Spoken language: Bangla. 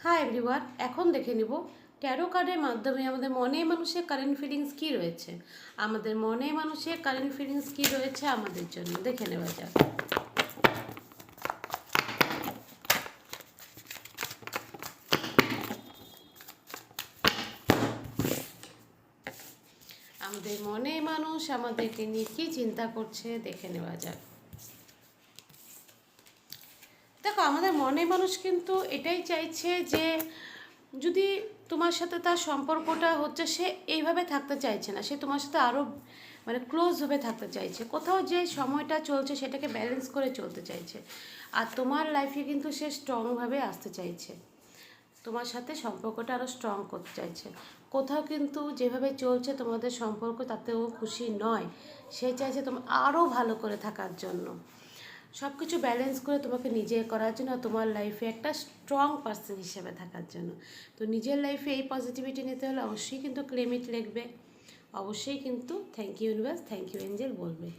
হাই এভরিওয়ান, এখন দেখে নিব ট্যারো কার্ডের মাধ্যমে আমাদের মনে মানুষের কারেন্ট ফিলিংস কী রয়েছে। আমাদের মনে মানুষের কারেন্ট ফিলিংস কী রয়েছে আমাদের জন্য দেখে নেওয়া যাক। আমাদের মনে মানুষ আমাদেরকে নিয়ে কী চিন্তা করছে দেখে নেওয়া যাক। দেখো, আমাদের মনে মানুষ কিন্তু এটাই চাইছে যে যদি তোমার সাথে তার সম্পর্কটা হচ্ছে, সে এইভাবে থাকতে চাইছে না, সে তোমার সাথে আরও ক্লোজভাবে থাকতে চাইছে। কোথাও যে সময়টা চলছে সেটাকে ব্যালেন্স করে চলতে চাইছে। আর তোমার লাইফে কিন্তু সে স্ট্রংভাবে আসতে চাইছে, তোমার সাথে সম্পর্কটা আরও স্ট্রং করতে চাইছে। কোথাও কিন্তু যেভাবে চলছে তোমাদের সম্পর্ক তাতেও খুশি নয়, সে চাইছে তোমার আরও ভালো করে থাকার জন্য, সব কিছু ব্যালেন্স করে তোমাকে নিজে করার জন্য, তোমার লাইফে একটা স্ট্রং পার্সন হিসেবে থাকার জন্য। তো নিজের লাইফে এই পজিটিভিটি নিতে হলে অবশ্যই কিন্তু ক্লেম ইট লিখবে, অবশ্যই কিন্তু thank you universe, thank you angel বলবে।